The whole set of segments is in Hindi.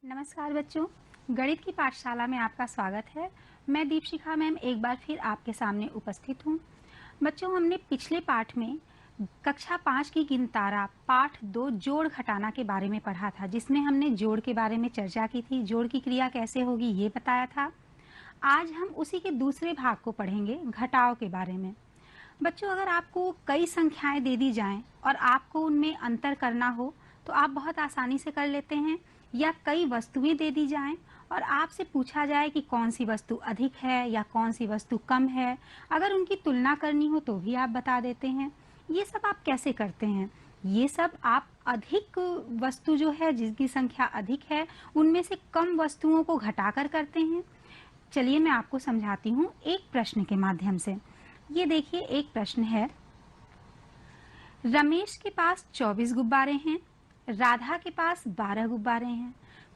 नमस्कार बच्चों, गणित की पाठशाला में आपका स्वागत है। मैं दीपशिखा मैम एक बार फिर आपके सामने उपस्थित हूँ। बच्चों, हमने पिछले पाठ में कक्षा 5 की गिनतारा पाठ 2 जोड़ घटाना के बारे में पढ़ा था, जिसमें हमने जोड़ के बारे में चर्चा की थी, जोड़ की क्रिया कैसे होगी ये बताया था। आज हम उसी के दूसरे भाग को पढ़ेंगे, घटाव के बारे में। बच्चों, अगर आपको कई संख्याएं दे दी जाएं और आपको उनमें अंतर करना हो तो आप बहुत आसानी से कर लेते हैं, या कई वस्तुएं दे दी जाएं और आपसे पूछा जाए कि कौन सी वस्तु अधिक है या कौन सी वस्तु कम है, अगर उनकी तुलना करनी हो तो भी आप बता देते हैं। ये सब आप कैसे करते हैं? ये सब आप अधिक वस्तु जो है, जिसकी संख्या अधिक है, उनमें से कम वस्तुओं को घटाकर करते हैं। चलिए मैं आपको समझाती हूँ एक प्रश्न के माध्यम से। ये देखिए, एक प्रश्न है, रमेश के पास 24 गुब्बारे हैं, राधा के पास 12 गुब्बारे हैं,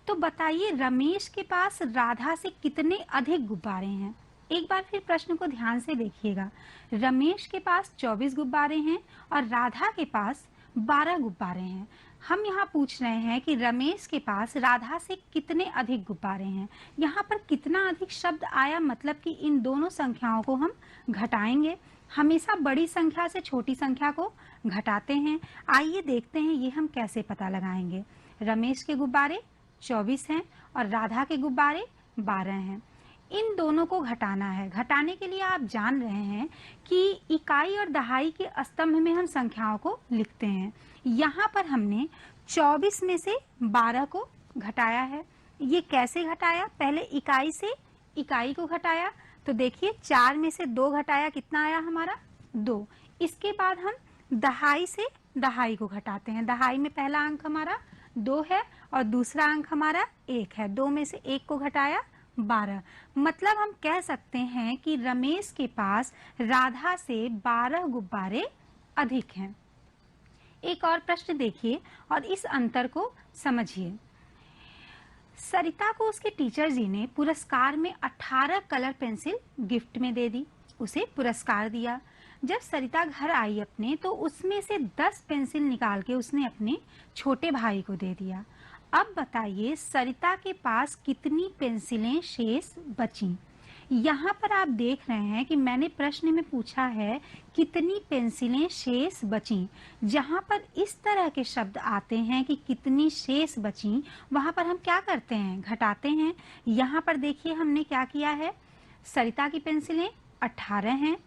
तो बताइए रमेश के पास राधा से कितने अधिक गुब्बारे हैं। एक बार फिर प्रश्न को ध्यान से देखिएगा। रमेश के पास 24 गुब्बारे हैं और राधा के पास 12 गुब्बारे हैं। हम यहाँ पूछ रहे हैं कि रमेश के पास राधा से कितने अधिक गुब्बारे हैं। यहाँ पर कितना अधिक शब्द आया, मतलब कि इन दोनों संख्याओं को हम घटाएंगे। हमेशा बड़ी संख्या से छोटी संख्या को घटाते हैं। आइए देखते हैं ये हम कैसे पता लगाएंगे। रमेश के गुब्बारे 24 हैं और राधा के गुब्बारे 12 हैं। इन दोनों को घटाना है। घटाने के लिए आप जान रहे हैं कि इकाई और दहाई के स्तंभ में हम संख्याओं को लिखते हैं। यहाँ पर हमने 24 में से 12 को घटाया है। ये कैसे घटाया? पहले इकाई से इकाई को घटाया, तो देखिए 4 में से 2 घटाया, कितना आया हमारा? 2। इसके बाद हम दहाई से दहाई को घटाते हैं। दहाई में पहला अंक हमारा 2 है और दूसरा अंक हमारा 1 है। 2 में से 1 को घटाया, 12। मतलब हम कह सकते हैं कि रमेश के पास राधा से 12 गुब्बारे अधिक हैं। एक और प्रश्न देखिए और इस अंतर को समझिए। सरिता को उसके टीचर जी ने पुरस्कार में 18 कलर पेंसिल गिफ्ट में दे दी। उसे पुरस्कार दिया। जब सरिता घर आई अपने, तो उसमें से 10 पेंसिल निकाल के उसने अपने छोटे भाई को दे दिया। अब बताइए सरिता के पास कितनी पेंसिलें शेष बची। यहाँ पर आप देख रहे हैं कि मैंने प्रश्न में पूछा है कितनी पेंसिलें शेष बची। जहाँ पर इस तरह के शब्द आते हैं कि कितनी शेष बची, वहाँ पर हम क्या करते हैं? घटाते हैं। यहाँ पर देखिए हमने क्या किया है, सरिता की पेंसिलें 18 हैं,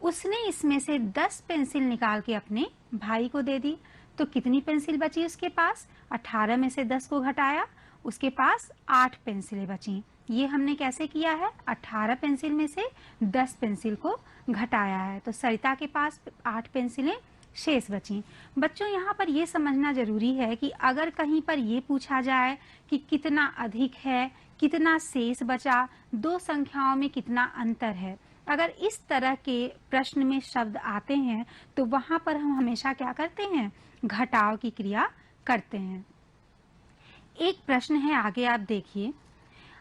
उसने इसमें से 10 पेंसिल निकाल के अपने भाई को दे दी, तो कितनी पेंसिल बची उसके पास? 18 में से 10 को घटाया, उसके पास 8 पेंसिलें बची। ये हमने कैसे किया है? 18 पेंसिल में से 10 पेंसिल को घटाया है, तो सरिता के पास 8 पेंसिलें शेष बची। बच्चों, यहाँ पर ये समझना जरूरी है कि अगर कहीं पर ये पूछा जाए कि कितना अधिक है, कितना शेष बचा, दो संख्याओं में कितना अंतर है, अगर इस तरह के प्रश्न में शब्द आते हैं तो वहां पर हम हमेशा क्या करते हैं? घटाव की क्रिया करते हैं। एक प्रश्न है आगे, आप देखिए।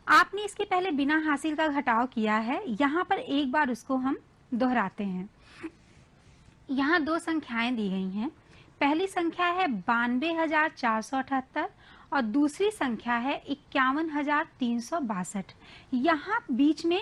आपने इसके पहले बिना हासिल का घटाव किया है, यहाँ पर एक बार उसको हम दोहराते हैं। यहाँ दो संख्याएं दी गई हैं। पहली संख्या है 92,478 और दूसरी संख्या है 51,362। यहाँ बीच में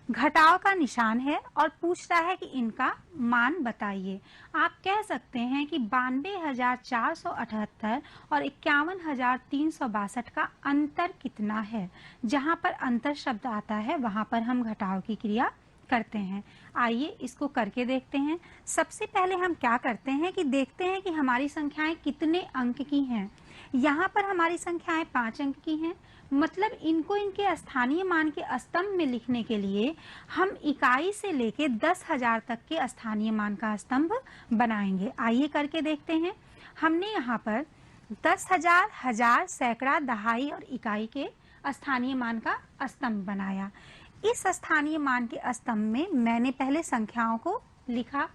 घटाव का निशान है और पूछ रहा है कि इनका मान बताइए। आप कह सकते हैं कि 92,478 और 51,362 का अंतर कितना है। जहां पर अंतर शब्द आता है वहां पर हम घटाव की क्रिया करते हैं। आइए इसको करके देखते हैं। सबसे पहले हम क्या करते हैं कि देखते हैं कि हमारी संख्याएं कितने अंक की हैं। यहाँ पर हमारी संख्याएं 5 अंक की हैं, मतलब इनको इनके स्थानीय मान के स्तंभ में लिखने के लिए हम इकाई से लेके 10,000 तक के स्थानीय मान का स्तंभ बनाएंगे। आइए करके देखते हैं। हमने यहाँ पर 10,000, हजार, सैकड़ा, दहाई और इकाई के स्थानीय मान का स्तंभ बनाया। इस स्थानीय मान के स्तंभ में मैंने पहले संख्याओं को लिखा।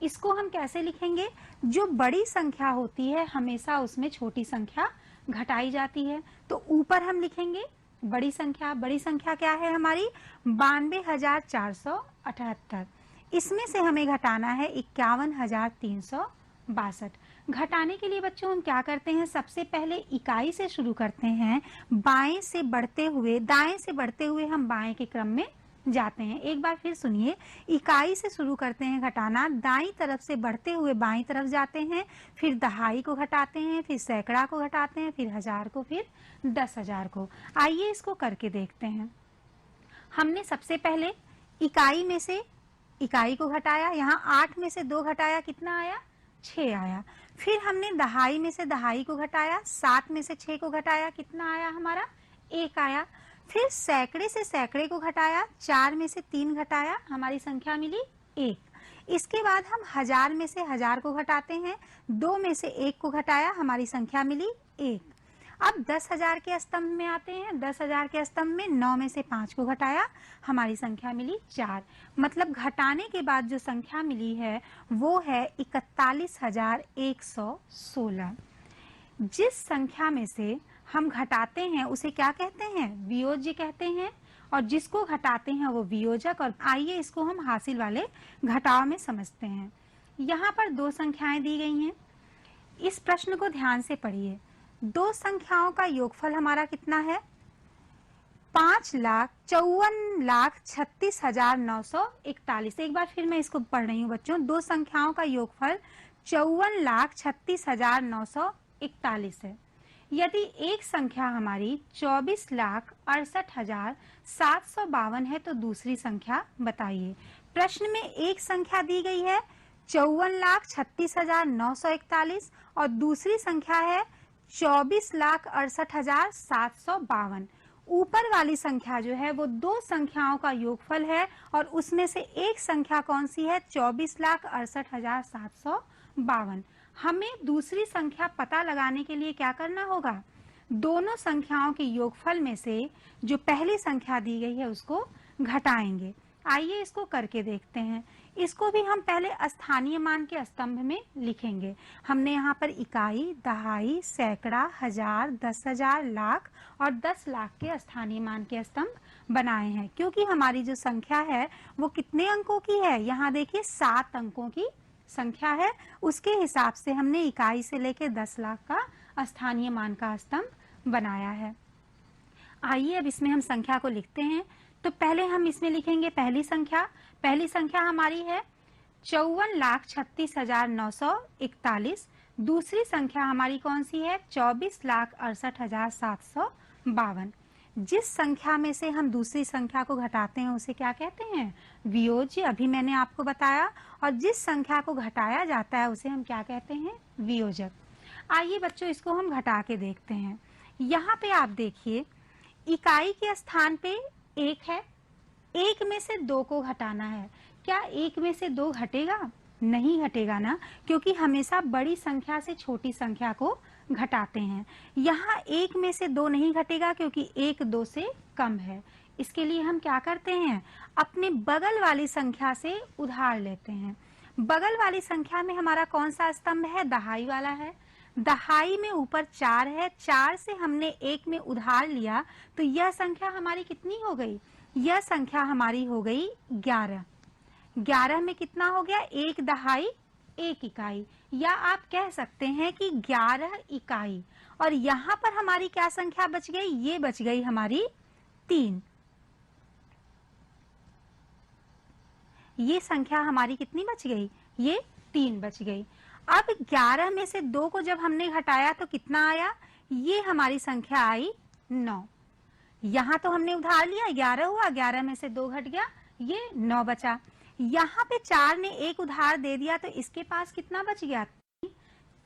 इसको हम कैसे लिखेंगे? जो बड़ी संख्या होती है हमेशा उसमें छोटी संख्या घटाई जाती है, तो ऊपर हम लिखेंगे बड़ी संख्या। बड़ी संख्या क्या है हमारी? 92,478। इसमें से हमें घटाना है 51,362। घटाने के लिए बच्चों हम क्या करते हैं, सबसे पहले इकाई से शुरू करते हैं, बाएं से बढ़ते हुए दाएं से बढ़ते हुए हम बाएं के क्रम में जाते हैं। एक बार फिर सुनिए, इकाई से शुरू करते हैं घटाना, दाईं तरफ से बढ़ते हुए बाईं तरफ जाते हैं, फिर दहाई को घटाते हैं, फिर सैकड़ा को घटाते हैं, फिर हजार को, फिर 10,000 को। आइए इसको करके देखते हैं। हमने सबसे पहले इकाई में से इकाई को घटाया, यहाँ 8 में से 2 घटाया, कितना आया, 6 आया। फिर हमने दहाई में से दहाई को घटाया, 7 में से 6 को घटाया, कितना आया हमारा, 1 आया। फिर सैकड़े से सैकड़े को घटाया, 4 में से 3 घटाया, हमारी संख्या मिली 1। इसके बाद हम हजार में से हजार को घटाते हैं, 2 में से 1 को घटाया, हमारी संख्या मिली 1। अब 10,000 के स्तंभ में आते हैं। 10,000 के स्तंभ में 9 में से 5 को घटाया, हमारी संख्या मिली 4। मतलब घटाने के बाद जो संख्या मिली है वो है 41,116। जिस संख्या में से हम घटाते हैं उसे क्या कहते हैं, वियोज्य कहते हैं, और जिसको घटाते हैं वो वियोजक। और आइए इसको हम हासिल वाले घटाव में समझते हैं। यहाँ पर 2 संख्याएं दी गई हैं। इस प्रश्न को ध्यान से पढ़िए। 2 संख्याओं का योगफल हमारा कितना है, 5,54,36,941। एक बार फिर मैं इसको पढ़ रही हूँ बच्चों। 2 संख्याओं का योगफल 54,36,941 है। यदि एक संख्या हमारी 24,68,752 है तो दूसरी संख्या बताइए। प्रश्न में एक संख्या दी गई है 54,36,941 और दूसरी संख्या है 24,68,752। ऊपर वाली संख्या जो है वो 2 संख्याओं का योगफल है और उसमें से एक संख्या कौन सी है, 24,68,752। हमें दूसरी संख्या पता लगाने के लिए क्या करना होगा, दोनों संख्याओं के योगफल में से जो पहली संख्या दी गई है उसको घटाएंगे। आइए इसको करके देखते हैं। इसको भी हम पहले स्थानीय मान के स्तंभ में लिखेंगे। हमने यहाँ पर इकाई, दहाई, सैकड़ा, हजार, 10,000, लाख और 10 लाख के स्थानीय मान के स्तंभ बनाए हैं। क्योंकि हमारी जो संख्या है वो कितने अंकों की है, यहाँ देखिए 7 अंकों की संख्या है। उसके हिसाब से हमने इकाई से लेकर 10 लाख का स्थानीय मान का स्तंभ बनाया है। आइए अब इसमें हम संख्या को लिखते हैं। तो पहले हम इसमें लिखेंगे पहली संख्या हमारी है 54,36,941। दूसरी संख्या हमारी कौन सी है, 24,68,752। जिस संख्या में से हम दूसरी संख्या को घटाते हैं उसे क्या कहते हैं, वियोज्य। अभी मैंने आपको बताया। और जिस संख्या को घटाया जाता है उसे हम क्या कहते हैं, वियोजक। आइए बच्चों इसको हम घटा के देखते हैं। यहाँ पे आप देखिए इकाई के स्थान पे 1 है, 1 में से 2 को घटाना है। क्या 1 में से 2 घटेगा, नहीं घटेगा ना, क्योंकि हमेशा बड़ी संख्या से छोटी संख्या को घटाते हैं। यहाँ 1 में से 2 नहीं घटेगा क्योंकि 1 2 से कम है। इसके लिए हम क्या करते हैं, अपने बगल वाली संख्या से उधार लेते हैं। बगल वाली संख्या में हमारा कौन सा स्तंभ है, दहाई वाला है। दहाई में ऊपर 4 है, 4 से हमने 1 में उधार लिया तो यह संख्या हमारी कितनी हो गई, यह संख्या हमारी हो गई 11। 11 में कितना हो गया, 1 दहाई 1 इकाई, या आप कह सकते हैं कि 11 इकाई। और यहाँ पर हमारी क्या संख्या बच गई, ये बच गई हमारी 3। ये संख्या हमारी कितनी बच गई, ये 3 बच गई। अब 11 में से 2 को जब हमने घटाया तो कितना आया, ये हमारी संख्या आई 9। यहाँ तो हमने उधार लिया, 11 हुआ, 11 में से 2 घट गया, ये 9 बचा। यहाँ पे 4 ने 1 उधार दे दिया तो इसके पास कितना बच गया,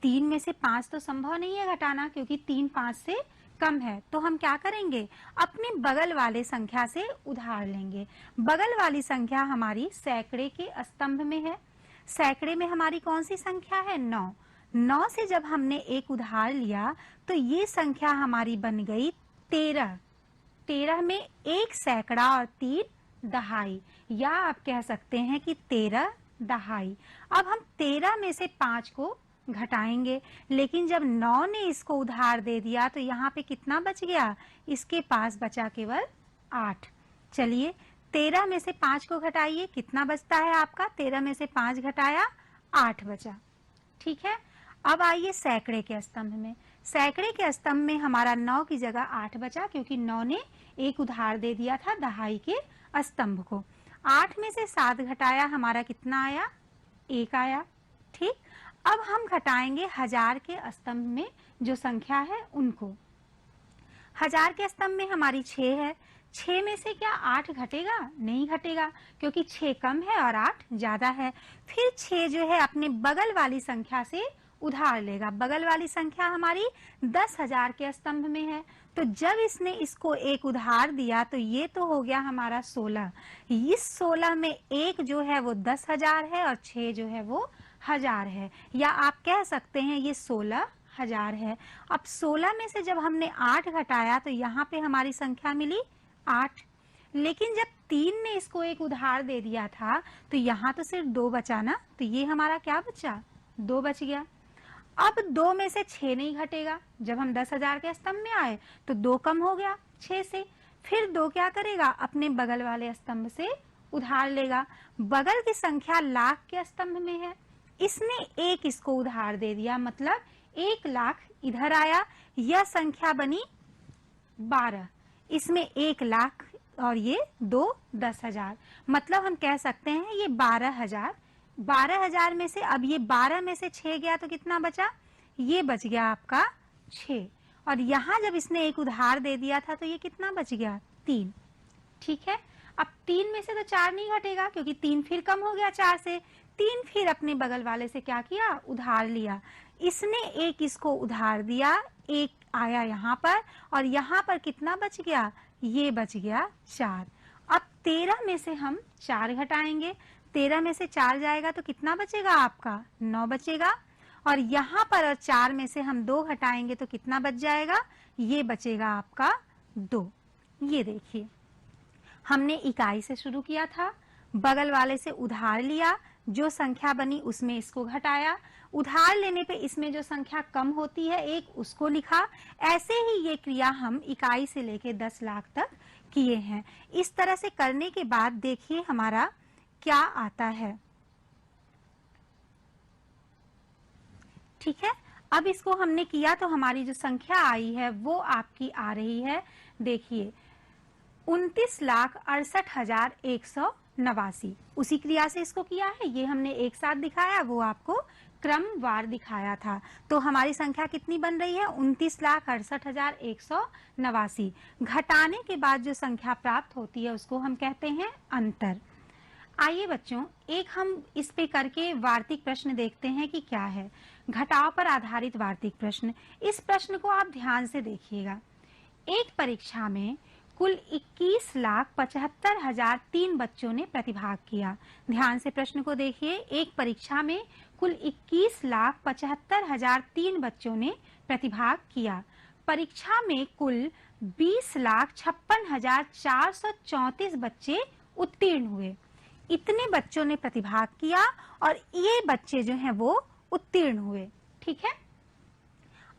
3 में से 5 तो संभव नहीं है घटाना क्योंकि 3 5 से कम है। तो हम क्या करेंगे, अपने बगल वाले संख्या से उधार लेंगे। बगल वाली संख्या हमारी सैकड़े के स्तंभ में है। सैकड़े में हमारी कौन सी संख्या है, 9। 9 से जब हमने 1 उधार लिया तो ये संख्या हमारी बन गई 13। 13 में 1 सैकड़ा और 3 दहाई, या आप कह सकते हैं कि 13 दहाई। अब हम 13 में से 5 को घटाएंगे, लेकिन जब 9 ने इसको उधार दे दिया तो यहाँ पे कितना बच गया, इसके पास बचा केवल 8। चलिए 13 में से 5 को घटाइए, कितना बचता है आपका, 13 में से 5 घटाया 8 बचा। ठीक है। अब आइए सैकड़े के स्तंभ में। सैकड़े के स्तंभ में हमारा 9 की जगह 8 बचा, क्योंकि 9 ने एक उधार दे दिया था दहाई के स्तंभ को। 8 में से 7 घटाया, हमारा कितना आया? 1 आया। ठीक, अब हम घटाएंगे 1000 के स्तंभ में जो संख्या है उनको। 1000 के स्तंभ में हमारी 6 है। 6 में से क्या 8 घटेगा? नहीं घटेगा, क्योंकि 6 कम है और 8 ज्यादा है। फिर 6 जो है अपने बगल वाली संख्या से उधार लेगा। बगल वाली संख्या हमारी 10,000 के स्तंभ में है, तो जब इसने इसको एक उधार दिया तो ये तो हो गया हमारा 16। इस 16 में एक जो है वो 10,000 है और 6 जो है वो 1000 है, या आप कह सकते हैं ये 16,000 है। अब 16 में से जब हमने 8 घटाया तो यहाँ पे हमारी संख्या मिली 8, लेकिन जब 3 ने इसको एक उधार दे दिया था तो यहाँ तो सिर्फ 2 बचा ना, तो ये हमारा क्या बचा? 2 बच गया। अब 2 में से 6 नहीं घटेगा। जब हम 10,000 के स्तंभ में आए तो 2 कम हो गया 6 से। फिर 2 क्या करेगा? अपने बगल वाले स्तंभ से उधार लेगा। बगल की संख्या लाख के स्तंभ में है, इसने एक इसको उधार दे दिया, मतलब 1 लाख इधर आया। यह संख्या बनी 12, इसमें 1 लाख और ये 2 10,000, मतलब हम कह सकते हैं ये 12,000। 12,000 में से अब ये 12 में से 6 गया तो कितना बचा? ये बच गया आपका 6। और यहाँ जब इसने एक उधार दे दिया था तो ये कितना बच गया? 3। ठीक है, अब 3 में से तो 4 नहीं घटेगा, क्योंकि 3 फिर कम हो गया 4 से। 3 फिर अपने बगल वाले से क्या किया? उधार लिया। इसने एक इसको उधार दिया, 1 आया यहाँ पर, और यहाँ पर कितना बच गया? ये बच गया 4। अब 13 में से हम 4 घटाएंगे। 13 में से 4 जाएगा तो कितना बचेगा आपका? 9 बचेगा। और यहाँ पर 4 में से हम 2 घटाएंगे तो कितना बच जाएगा? ये बचेगा आपका 2। ये देखिए, हमने इकाई से शुरू किया था, बगल वाले से उधार लिया, जो संख्या बनी उसमें इसको घटाया, उधार लेने पे इसमें जो संख्या कम होती है एक, उसको लिखा। ऐसे ही ये क्रिया हम इकाई से लेके 10 लाख तक किए हैं। इस तरह से करने के बाद देखिए हमारा क्या आता है। ठीक है, अब इसको हमने किया तो हमारी जो संख्या आई है वो आपकी आ रही है, देखिए 29,68,189। उसी क्रिया से इसको किया है, ये हमने एक साथ दिखाया, वो आपको क्रमवार दिखाया था। तो हमारी संख्या कितनी बन रही है? 29,68,189। घटाने के बाद जो संख्या प्राप्त होती है उसको हम कहते हैं अंतर। आइए बच्चों, एक हम इस पे करके वार्तिक प्रश्न देखते हैं कि क्या है। घटाव पर आधारित वार्तिक प्रश्न। इस प्रश्न को आप ध्यान से देखिएगा। एक परीक्षा में कुल 21,75,003 बच्चों ने प्रतिभाग किया। ध्यान से प्रश्न को देखिए। एक परीक्षा में कुल 21,75,003 बच्चों ने प्रतिभाग किया। परीक्षा में कुल 20,56,434 बच्चे उत्तीर्ण हुए। इतने बच्चों ने प्रतिभाग किया और ये बच्चे जो हैं वो उत्तीर्ण हुए। ठीक है,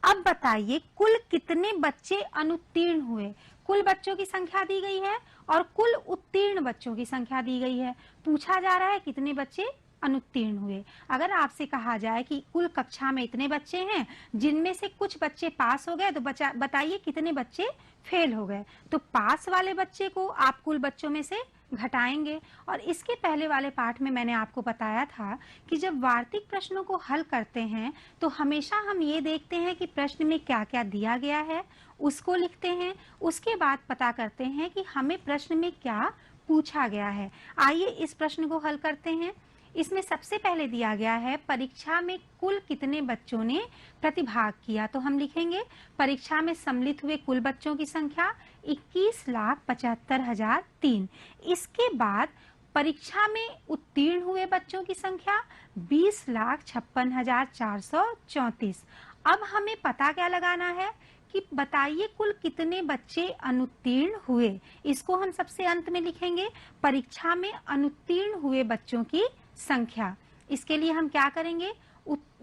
अब बताइए कुल कितने बच्चे अनुत्तीर्ण हुए? कुल बच्चों की संख्या दी गई है और कुल उत्तीर्ण बच्चों की संख्या दी गई है। पूछा जा रहा है कितने बच्चे अनुत्तीर्ण हुए। अगर आपसे कहा जाए कि कुल कक्षा में इतने बच्चे हैं, जिनमें से कुछ बच्चे पास हो गए, तो बताइए कितने बच्चे फेल हो गए। तो पास वाले बच्चे को आप कुल बच्चों में से घटाएंगे। और इसके पहले वाले पाठ में मैंने आपको बताया था कि जब वार्तिक प्रश्नों को हल करते हैं तो हमेशा हम ये देखते हैं कि प्रश्न में क्या क्या दिया गया है, उसको लिखते हैं। उसके बाद पता करते हैं कि हमें प्रश्न में क्या पूछा गया है। आइए इस प्रश्न को हल करते हैं। इसमें सबसे पहले दिया गया है परीक्षा में कुल कितने बच्चों ने प्रतिभाग किया। तो हम लिखेंगे परीक्षा में सम्मिलित हुए कुल बच्चों की संख्या 21,75,003। इसके बाद परीक्षा में उत्तीर्ण हुए बच्चों की संख्या 20,56,434। अब हमें पता क्या लगाना है कि बताइए कुल कितने बच्चे अनुत्तीर्ण हुए। इसको हम सबसे अंत में लिखेंगे, परीक्षा में अनुत्तीर्ण हुए बच्चों की संख्या। इसके लिए हम क्या करेंगे,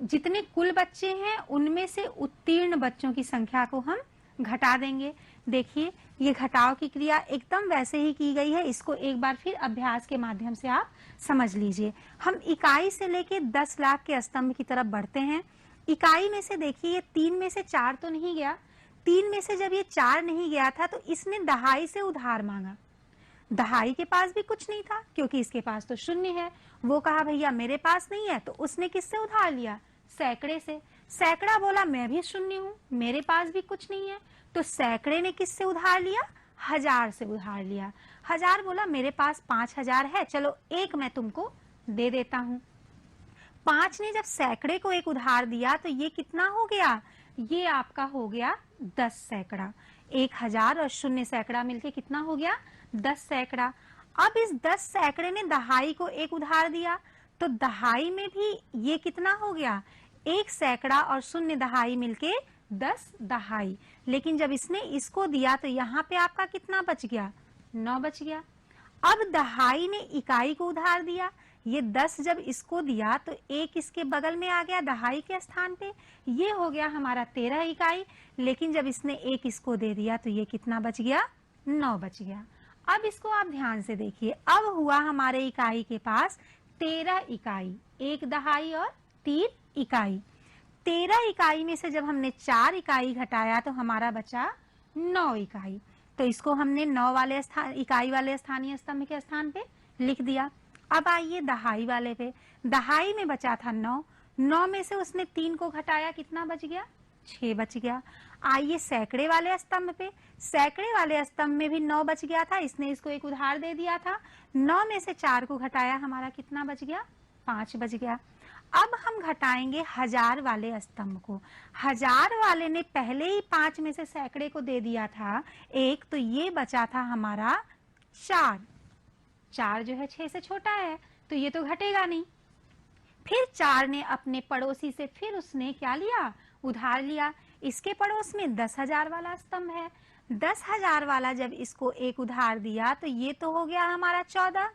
जितने कुल बच्चे हैं उनमें से उत्तीर्ण बच्चों की संख्या को हम घटा देंगे। देखिए ये घटाव की क्रिया एकदम वैसे ही की गई है। इसको एक बार फिर अभ्यास के माध्यम से आप समझ लीजिए। हम इकाई से लेके 10 लाख के स्तंभ की तरफ बढ़ते हैं। इकाई में से देखिए ये 3 में से 4 तो नहीं गया, 3 में से जब ये 4 नहीं गया था तो इसने दहाई से उधार मांगा। दहाई के पास भी कुछ नहीं था क्योंकि इसके पास तो शून्य है। वो कहा भैया मेरे पास नहीं है, तो उसने किससे उधार लिया? सैकड़े से। सैकड़ा बोला मैं भी शून्य हूँ, मेरे पास भी कुछ नहीं है, तो सैकड़े ने किससे उधार लिया? 1000 से उधार लिया। 1000 बोला मेरे पास 5000 है, चलो एक मैं तुमको दे देता हूँ। 5 ने जब सैकड़े को एक उधार दिया तो ये कितना हो गया? ये आपका हो गया 10 सैकड़ा। 1000 और शून्य सैकड़ा मिलके कितना हो गया? 10 सैकड़ा। अब इस 10 सैकड़े ने दहाई को एक उधार दिया, तो दहाई में भी ये कितना हो गया? 1 सैकड़ा और शून्य दहाई मिलके 10 दहाई। लेकिन जब इसने इसको दिया तो यहाँ पे आपका कितना बच गया? 9 बच गया। अब दहाई ने इकाई को उधार दिया, ये 10 जब इसको दिया तो एक इसके बगल में आ गया दहाई के स्थान पे, ये हो गया हमारा 13 इकाई। लेकिन जब इसने एक इसको दे दिया तो ये कितना बच गया? 9 बच गया। अब इसको आप ध्यान से देखिए, अब हुआ हमारे इकाई के पास 13 इकाई, 1 दहाई और 3 इकाई। 13 इकाई में से जब हमने 4 इकाई घटाया तो हमारा बचा 9 इकाई। तो इसको हमने 9 वाले इकाई वाले स्थानीय स्तंभ के स्थान पे लिख दिया। अब आइए दहाई वाले पे। दहाई में बचा था 9, 9 में से उसने 3 को घटाया, कितना बच गया? 6 बच गया। आइए सैकड़े वाले स्तंभ पे। सैकड़े वाले स्तंभ में भी 9 बच गया था, इसने इसको एक उधार दे दिया था। 9 में से 4 को घटाया, हमारा कितना बच गया? 5 बच गया। अब हम घटाएंगे 1000 वाले स्तंभ को। 1000 वाले ने पहले ही 5 में से सैकड़े को दे दिया था एक, तो ये बचा था हमारा 4। 4 जो है 6 से छोटा है तो ये तो घटेगा नहीं। फिर 4 ने अपने पड़ोसी से फिर उसने क्या लिया? उधार लिया। इसके पड़ोस में 10,000 वाला स्तंभ है। 10,000 वाला जब इसको एक उधार दिया तो ये तो हो गया हमारा 14।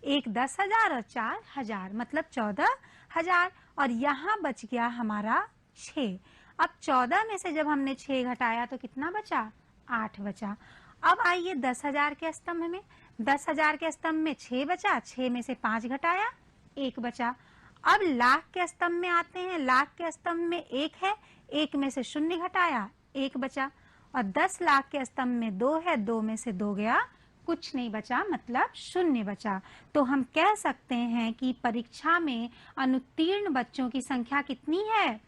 एक 10,000 और 4,000 मतलब 14,000, और यहाँ बच गया हमारा 6। अब 14 में से जब हमने 6 घटाया तो कितना बचा? 8 बचा। अब आइए 10,000 के स्तंभ में। 10,000 के स्तंभ में 6 बचा, 6 में से 5 घटाया, 1 बचा। अब लाख के स्तंभ में आते हैं। लाख के स्तंभ में 1 है, 1 में से 0 घटाया, 1 बचा। और 10 लाख के स्तंभ में 2 है, 2 में से 2 गया, कुछ नहीं बचा, मतलब 0 बचा। तो हम कह सकते हैं कि परीक्षा में अनुत्तीर्ण बच्चों की संख्या कितनी है?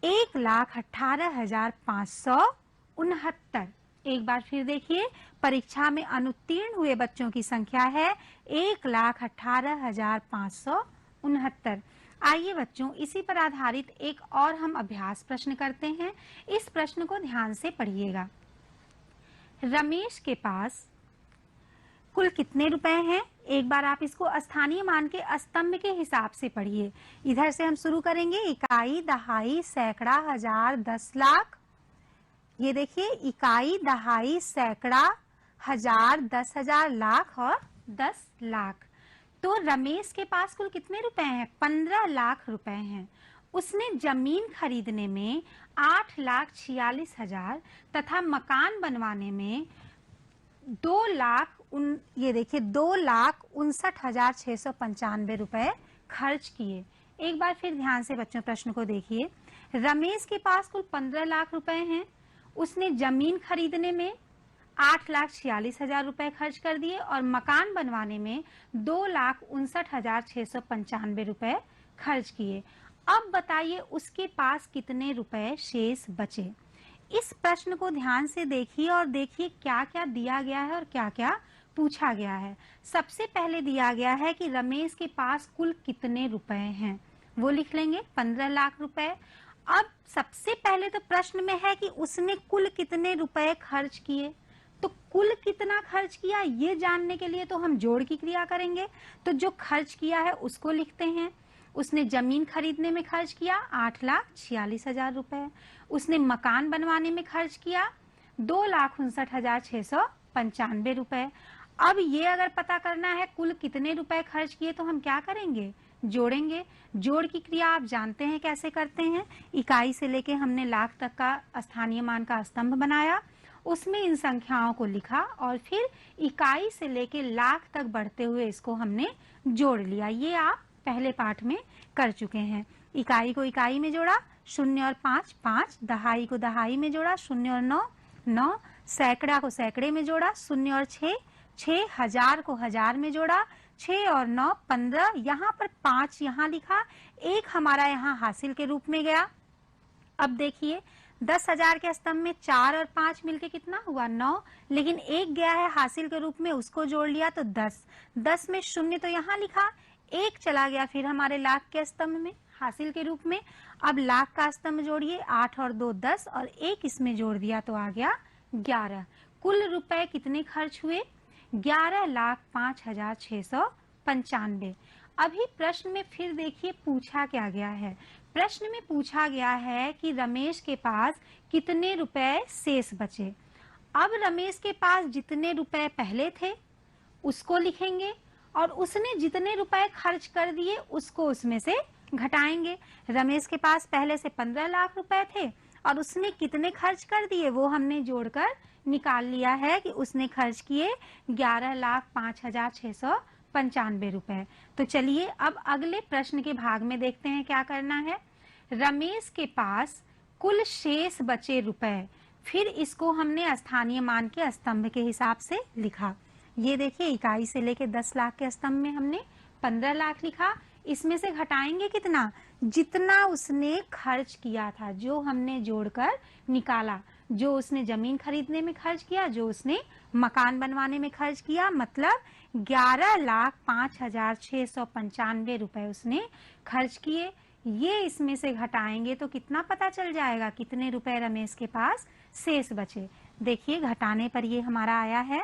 1,18,569। एक बार फिर देखिए, परीक्षा में अनुत्तीर्ण हुए बच्चों की संख्या है 1,18,569। आइए बच्चों, इसी पर आधारित एक और हम अभ्यास प्रश्न करते हैं। इस प्रश्न को ध्यान से पढ़िएगा। रमेश के पास कुल कितने रुपए हैं? एक बार आप इसको स्थानीय मान के स्तंभ के हिसाब से पढ़िए। इधर से हम शुरू करेंगे, इकाई, दहाई, सैकड़ा, हजार, 10 लाख। ये देखिए, इकाई, दहाई, सैकड़ा, हजार, 10,000, लाख और 10 लाख। तो रमेश के पास कुल कितने रुपए हैं? 15 लाख रुपए हैं। उसने जमीन खरीदने में 8,46,000 तथा मकान बनवाने में 2,59,695 रुपए खर्च किए। एक बार फिर ध्यान से बच्चों प्रश्न को देखिए। रमेश के पास कुल 15 लाख रुपए हैं। उसने जमीन खरीदने में 8,46,000 रुपए खर्च कर दिए और मकान बनवाने में 2,59,695 रुपए खर्च किए। अब बताइए उसके पास कितने रुपए शेष बचे? इस प्रश्न को ध्यान से देखिए और देखिए क्या क्या दिया गया है और क्या क्या पूछा गया है। सबसे पहले दिया गया है कि रमेश के पास कुल कितने रुपए हैं, वो लिख लेंगे 15 लाख रुपए। अब सबसे पहले तो प्रश्न में है कि उसने कुल कितने रुपए खर्च किए, तो कुल कितना खर्च किया ये जानने के लिए तो हम जोड़ की क्रिया करेंगे। तो जो खर्च किया है उसको लिखते हैं। उसने जमीन खरीदने में खर्च किया 8,46,000 रुपए। उसने मकान बनवाने में खर्च किया 2,59,695 रुपए। अब ये अगर पता करना है कुल कितने रुपए खर्च किए तो हम क्या करेंगे? जोड़ेंगे। जोड़ की क्रिया आप जानते हैं कैसे करते हैं। इकाई से लेके हमने लाख तक का स्थानीय मान का स्तंभ बनाया, उसमें इन संख्याओं को लिखा और फिर इकाई से लेके लाख तक बढ़ते हुए इसको हमने जोड़ लिया। ये आप पहले पाठ में कर चुके हैं। इकाई को इकाई में जोड़ा, 0 और 5 5, दहाई को दहाई में जोड़ा, 0 और 9 9, सैकड़ा को सैकड़े में जोड़ा, 0 और 6 6, हजार को हजार में जोड़ा, 6 और 9 15, यहाँ पर 5 यहाँ लिखा, एक हमारा यहाँ हासिल के रूप में गया। अब देखिए 10,000 के स्तंभ में 4 और 5 मिलके कितना हुआ 9, लेकिन एक गया है हासिल के रूप में, उसको जोड़ लिया तो 10। 10 में 0 तो यहाँ लिखा, एक चला गया फिर हमारे लाख के स्तंभ में हासिल के रूप में। अब लाख का स्तंभ जोड़िए, 8 और 2 10 और एक इसमें जोड़ दिया तो आ गया 11। कुल रुपए कितने खर्च हुए 11,05,695। अभी प्रश्न में फिर देखिए पूछा क्या गया है। प्रश्न में पूछा गया है कि रमेश के पास कितने रुपए शेष बचे। अब रमेश के पास जितने रुपए पहले थे उसको लिखेंगे और उसने जितने रुपए खर्च कर दिए उसको उसमें से घटाएंगे। रमेश के पास पहले से 15 लाख रुपए थे और उसने कितने खर्च कर दिए वो हमने जोड़कर निकाल लिया है कि उसने खर्च किए 11,05,695 रुपए। तो चलिए अब अगले प्रश्न के भाग में देखते हैं क्या करना है। रमेश के पास कुल शेष बचे रुपए, फिर इसको हमने स्थानीय मान के स्तंभ के हिसाब से लिखा। ये देखिए इकाई से लेके 10 लाख के स्तंभ में हमने 15 लाख लिखा। इसमें से घटाएंगे कितना, जितना उसने खर्च किया था, जो हमने जोड़कर निकाला, जो उसने जमीन खरीदने में खर्च किया, जो उसने मकान बनवाने में खर्च किया, मतलब 11,05,695 रुपए उसने खर्च किए। ये इसमें से घटाएंगे तो कितना पता चल जाएगा, कितने रुपए रमेश के पास शेष बचे। देखिए घटाने पर ये हमारा आया है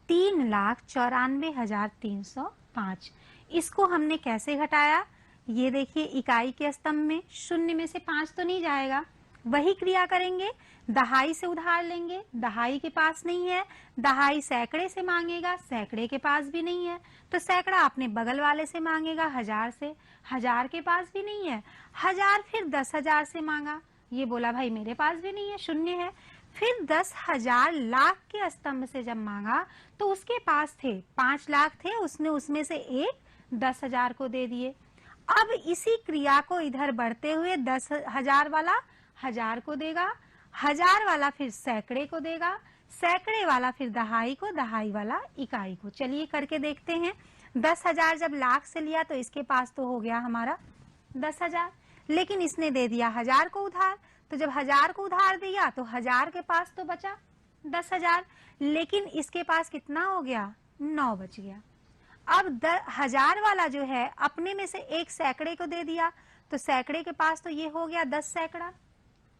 3,94,305। इसको हमने कैसे घटाया, ये देखिए इकाई के स्तंभ में 0 में से 5 तो नहीं जाएगा, वही क्रिया करेंगे। दहाई से उधार लेंगे, दहाई के पास नहीं है, दहाई सैकड़े से मांगेगा, सैकड़े के पास भी नहीं है, तो सैकड़ा अपने बगल वाले से मांगेगा 1000 से, 1000 के पास भी नहीं है, 1000 फिर 10,000 से मांगा, ये बोला भाई मेरे पास भी नहीं है, 0 है। फिर 10,000 लाख के स्तंभ से जब मांगा तो उसके पास थे 5 लाख थे, उसने उसमें से एक 10,000 को दे दिए। अब इसी क्रिया को इधर बढ़ते हुए 10,000 वाला 1000 को देगा, 1000 वाला फिर सैकड़े को देगा, सैकड़े वाला फिर दहाई को, दहाई वाला इकाई को। चलिए करके देखते हैं। 10,000 जब लाख से लिया तो इसके पास तो हो गया हमारा 10,000, लेकिन इसने दे दिया 1000 को उधार, तो जब 1000 को उधार दिया तो 1000 के पास तो बचा 10,000, लेकिन इसके पास कितना हो गया 9 बच गया। अब 1000 वाला जो है अपने में से एक सैकड़े को दे दिया, तो सैकड़े के पास तो ये हो गया 10 सैकड़ा,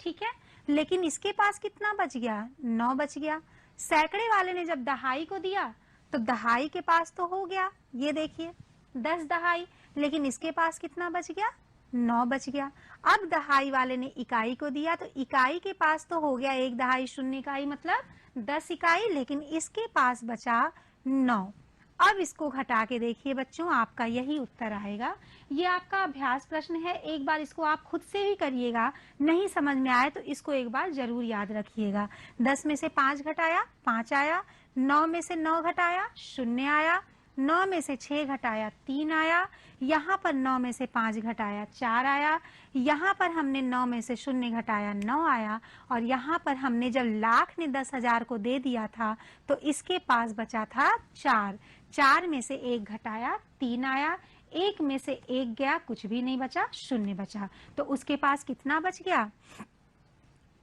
ठीक है, लेकिन इसके पास कितना बच गया 9 बच गया। सैकड़े वाले ने जब दहाई को दिया तो दहाई के पास तो हो गया, ये देखिए 10 दहाई, लेकिन इसके पास कितना बच गया 9 बच गया। अब दहाई वाले ने इकाई को दिया तो इकाई के पास तो हो गया 1 दहाई 0 इकाई, मतलब 10 इकाई, लेकिन इसके पास बचा 9। अब इसको घटा के देखिए बच्चों, आपका यही उत्तर आएगा। ये आपका अभ्यास प्रश्न है, एक बार इसको आप खुद से भी करिएगा, नहीं समझ में आए तो इसको एक बार जरूर याद रखिएगा। 10 में से 5 घटाया 5 आया, 9 में से 9 घटाया 0 आया, 9 में से 6 घटाया 3 आया, यहाँ पर 9 में से 5 घटाया 4 आया, यहाँ पर हमने 9 में से 0 घटाया 9 आया, और यहाँ पर हमने जब लाख ने 10,000 को दे दिया था तो इसके पास बचा था 4, 4 में से 1 घटाया 3 आया, 1 में से 1 गया, कुछ भी नहीं बचा, 0 बचा, तो उसके पास कितना बच गया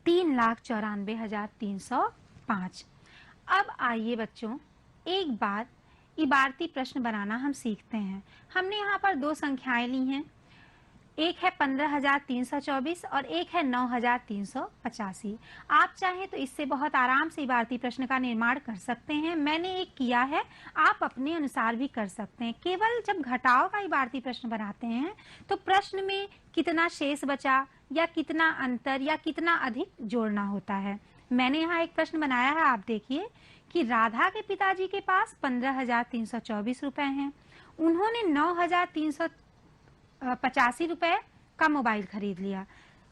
3,94,305। अब आइए बच्चों एक बार इबारती प्रश्न बनाना हम सीखते हैं। हमने यहाँ पर 2 संख्याएं ली हैं, एक है 15,324 और एक है 9,385। आप चाहें तो इससे बहुत आराम से इबारती प्रश्न का निर्माण कर सकते हैं, मैंने एक किया है, आप अपने अनुसार भी कर सकते हैं। केवल जब घटाव का इबारती प्रश्न बनाते हैं तो प्रश्न में कितना शेष बचा या कितना अंतर या कितना अधिक जोड़ना होता है। मैंने यहाँ एक प्रश्न बनाया है, आप देखिए कि राधा के पिताजी के पास 15,324 रुपए हैं, उन्होंने 9,385 रुपए का मोबाइल खरीद लिया।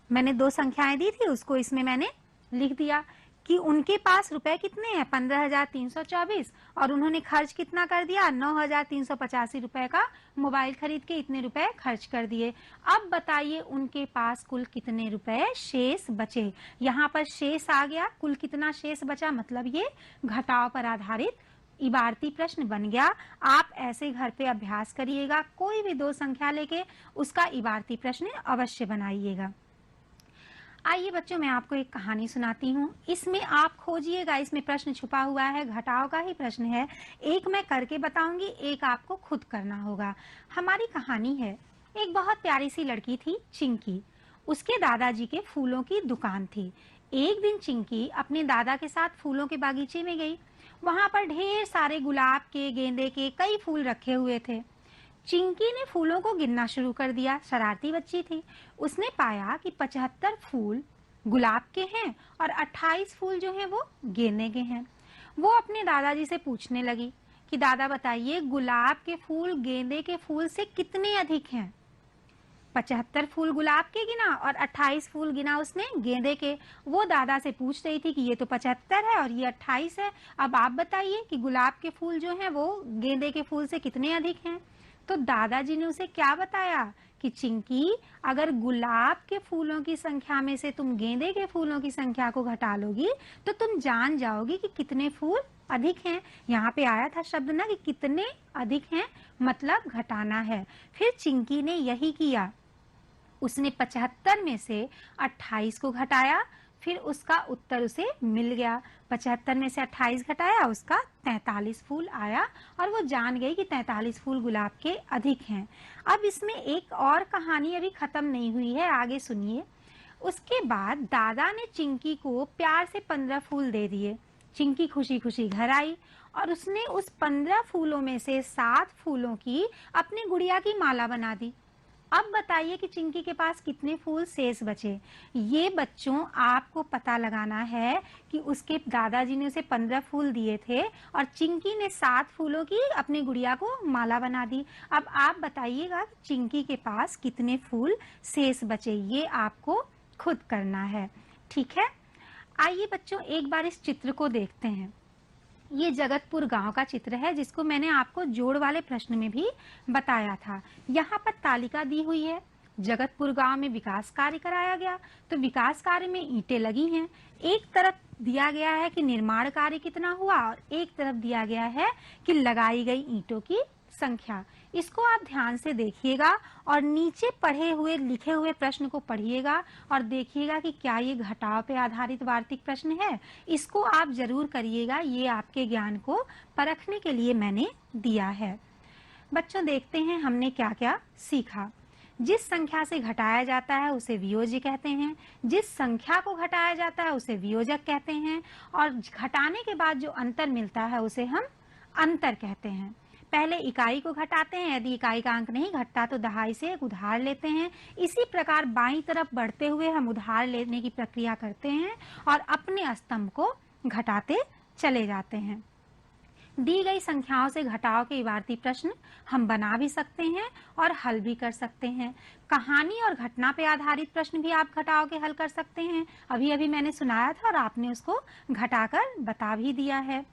मैंने 2 संख्याएं दी थी, उसको इसमें मैंने लिख दिया। कि उनके पास रुपए कितने हैं 15,324 और उन्होंने खर्च कितना कर दिया 9,385 रुपए का मोबाइल खरीद के इतने रुपए खर्च कर दिए। अब बताइए उनके पास कुल कितने रुपए शेष बचे। यहाँ पर शेष आ गया, कुल कितना शेष बचा, मतलब ये घटाव पर आधारित इबारती प्रश्न बन गया। आप ऐसे घर पे अभ्यास करिएगा, कोई भी दो संख्या लेके उसका इबारती प्रश्न अवश्य बनाइएगा। आइए बच्चों, मैं आपको एक कहानी सुनाती हूँ, इसमें आप खोजिएगा, इसमें प्रश्न छुपा हुआ है, घटाव का ही प्रश्न है। एक मैं करके बताऊंगी, एक आपको खुद करना होगा। हमारी कहानी है, एक बहुत प्यारी सी लड़की थी चिंकी, उसके दादाजी के फूलों की दुकान थी। एक दिन चिंकी अपने दादा के साथ फूलों के बागीचे में गई। वहां पर ढेर सारे गुलाब के, गेंदे के कई फूल रखे हुए थे। चिंकी ने फूलों को गिनना शुरू कर दिया, शरारती बच्ची थी। उसने पाया कि 75 फूल गुलाब के हैं और 28 फूल जो हैं वो गेंदे के हैं। वो अपने दादाजी से पूछने लगी कि दादा बताइए, गुलाब के फूल गेंदे के फूल से कितने अधिक हैं। 75 फूल गुलाब के गिना और 28 फूल गिना उसने गेंदे के। वो दादा से पूछ रही थी कि ये तो 75 है और ये 28 है, अब आप बताइए कि गुलाब के फूल जो हैं वो गेंदे के फूल से कितने अधिक हैं। तो दादाजी ने उसे क्या बताया कि चिंकी, अगर गुलाब के फूलों की संख्या में से तुम गेंदे के फूलों की संख्या को घटा लोगी तो तुम जान जाओगी कि कितने फूल अधिक हैं। यहाँ पे आया था शब्द ना कि कितने अधिक हैं, मतलब घटाना है। फिर चिंकी ने यही किया, उसने 75 में से 28 को घटाया, फिर उसका उत्तर उसे मिल गया। 75 में से 28 घटाया, उसका 43 फूल आया और वो जान गई कि 43 फूल गुलाब के अधिक हैं। अब इसमें एक और कहानी अभी खत्म नहीं हुई है, आगे सुनिए। उसके बाद दादा ने चिंकी को प्यार से 15 फूल दे दिए। चिंकी खुशी खुशी घर आई और उसने उस 15 फूलों में से 7 फूलों की अपनी गुड़िया की माला बना दी। अब बताइए कि चिंकी के पास कितने फूल शेष बचे। ये बच्चों आपको पता लगाना है कि उसके दादाजी ने उसे 15 फूल दिए थे और चिंकी ने 7 फूलों की अपनी गुड़िया को माला बना दी। अब आप बताइएगा कि चिंकी के पास कितने फूल शेष बचे, ये आपको खुद करना है, ठीक है। आइए बच्चों, एक बार इस चित्र को देखते हैं। ये जगतपुर गांव का चित्र है, जिसको मैंने आपको जोड़ वाले प्रश्न में भी बताया था। यहाँ पर तालिका दी हुई है, जगतपुर गांव में विकास कार्य कराया गया, तो विकास कार्य में ईंटें लगी हैं। एक तरफ दिया गया है कि निर्माण कार्य कितना हुआ और एक तरफ दिया गया है कि लगाई गई ईंटों की संख्या। इसको आप ध्यान से देखिएगा और नीचे पढ़े हुए लिखे हुए प्रश्न को पढ़िएगा और देखिएगा कि क्या ये घटाव पे आधारित वार्तिक प्रश्न है। इसको आप जरूर करिएगा, ये आपके ज्ञान को परखने के लिए मैंने दिया है। बच्चों देखते हैं हमने क्या क्या सीखा। जिस संख्या से घटाया जाता है उसे वियोज्य कहते हैं, जिस संख्या को घटाया जाता है उसे वियोजक कहते हैं और घटाने के बाद जो अंतर मिलता है उसे हम अंतर कहते हैं। पहले इकाई को घटाते हैं, यदि इकाई का अंक नहीं घटता तो दहाई से एक उधार लेते हैं। इसी प्रकार बाईं तरफ बढ़ते हुए हम उधार लेने की प्रक्रिया करते हैं और अपने स्तंभ को घटाते चले जाते हैं। दी गई संख्याओं से घटाव के इबारती प्रश्न हम बना भी सकते हैं और हल भी कर सकते हैं। कहानी और घटना पे आधारित प्रश्न भी आप घटाव के हल कर सकते हैं। अभी अभी मैंने सुनाया था और आपने उसको घटाकर बता भी दिया है।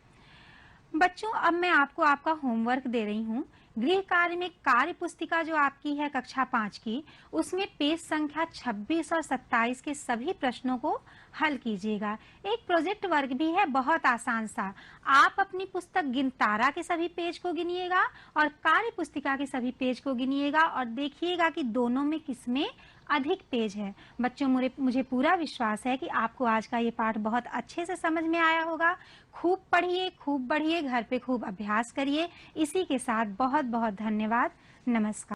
बच्चों अब मैं आपको आपका होमवर्क दे रही हूँ। गृह कार्य में कार्य पुस्तिका जो आपकी है कक्षा 5 की, उसमें पेज संख्या 26 और 27 के सभी प्रश्नों को हल कीजिएगा। एक प्रोजेक्ट वर्क भी है, बहुत आसान सा। आप अपनी पुस्तक गिनतारा के सभी पेज को गिनिएगा और कार्य पुस्तिका के सभी पेज को गिनिएगा और देखिएगा कि दोनों में किसमें अधिक पेज है। बच्चों मुझे पूरा विश्वास है कि आपको आज का ये पाठ बहुत अच्छे से समझ में आया होगा। खूब पढ़िए, खूब बढ़िए, घर पे खूब अभ्यास करिए। इसी के साथ बहुत बहुत धन्यवाद। नमस्कार।